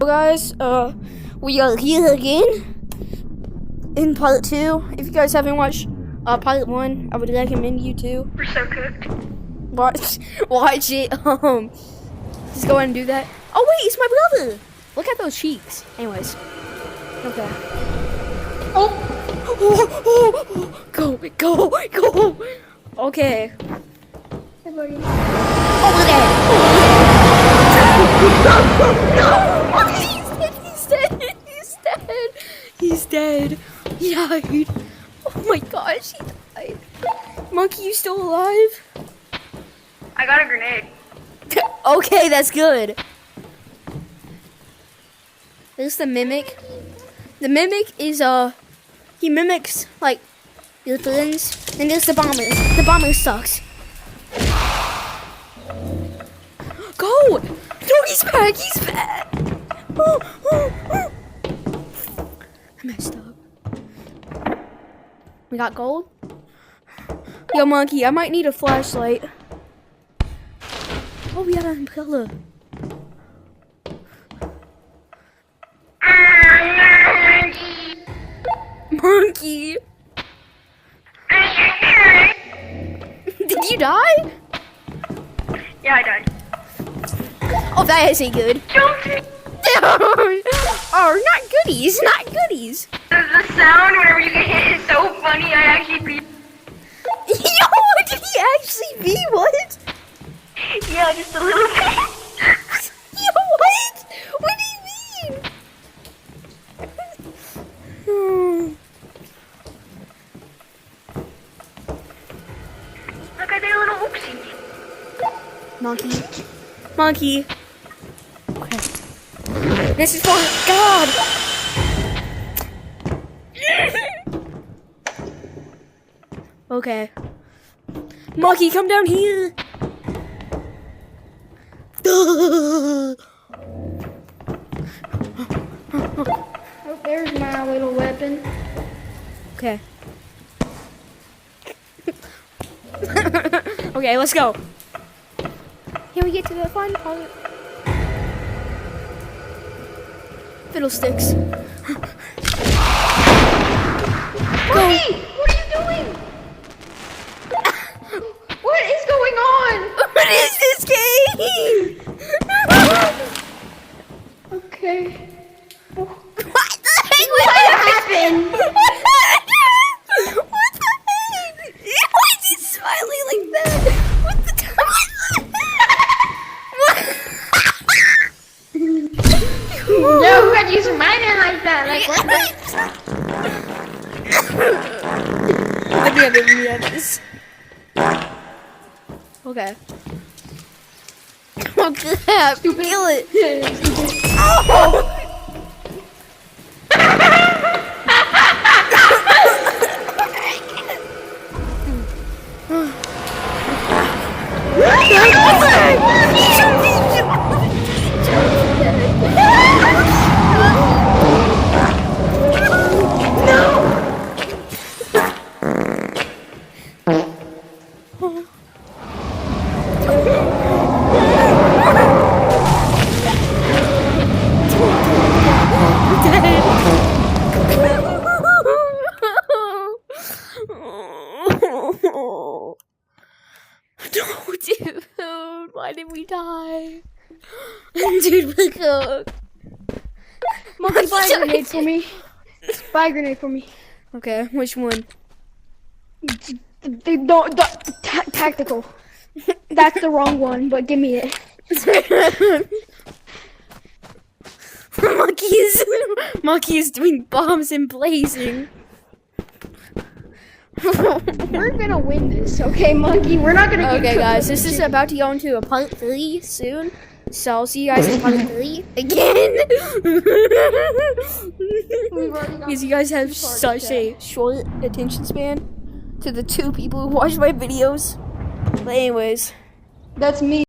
Guys, we are here again in part 2. If you guys haven't watched part 1, I would recommend you to. We're so cooked. Watch it. Just go ahead and do that. Oh wait, it's my brother. Look at those cheeks. Anyways, okay. Oh, go. Okay. Hey, buddy. Over there. He's dead. He died. Oh my gosh, he died. Monkey, you still alive? I got a grenade. Okay, that's good. This is the mimic. The mimic is he mimics like the villains, and there's the bomber. The bomber sucks. Go! No, he's back. He's back. I messed up. We got gold. Yo, monkey, I might need a flashlight. Oh, we got an umbrella. Monkey. Did you die? Yeah, I died. Oh, that isn't good. Oh, not goodies, not goodies. The sound whenever you get hit is so funny. I actually beat. Yo, did he actually be what? Yeah, just a little bit. Yo, what? What do you mean? Look, I did a little oopsie. Monkey. Okay. This is for God. Okay. Monkey, come down here. Oh, there's my little weapon. Okay. Okay, let's go. Here we get to the fun part. Fiddlesticks. Monkey, what are you doing? What is going on? What is this game? Okay. What the heck? What happened? What the heck? Why is he smiling like that? What the No, but you smiling like that. Like what? Let me have this. Okay. Oh crap! Feel it. Oh! No, dude, why did we die? Dude, we're cooked. Monkey, buy a grenade for me. Buy a grenade for me. Okay, which one? Tactical. That's the wrong one, but give me it. Monkey is doing bombs and blazing. We're gonna win this, okay, Monkey? We're not gonna get Okay, cooked guys, with this is chicken. about to go into a part 3 soon. So I'll see you guys in part 3 again. We've already got Because you guys have two parts such set. a short attention span to the 2 people who watch my videos. But anyways. That's me.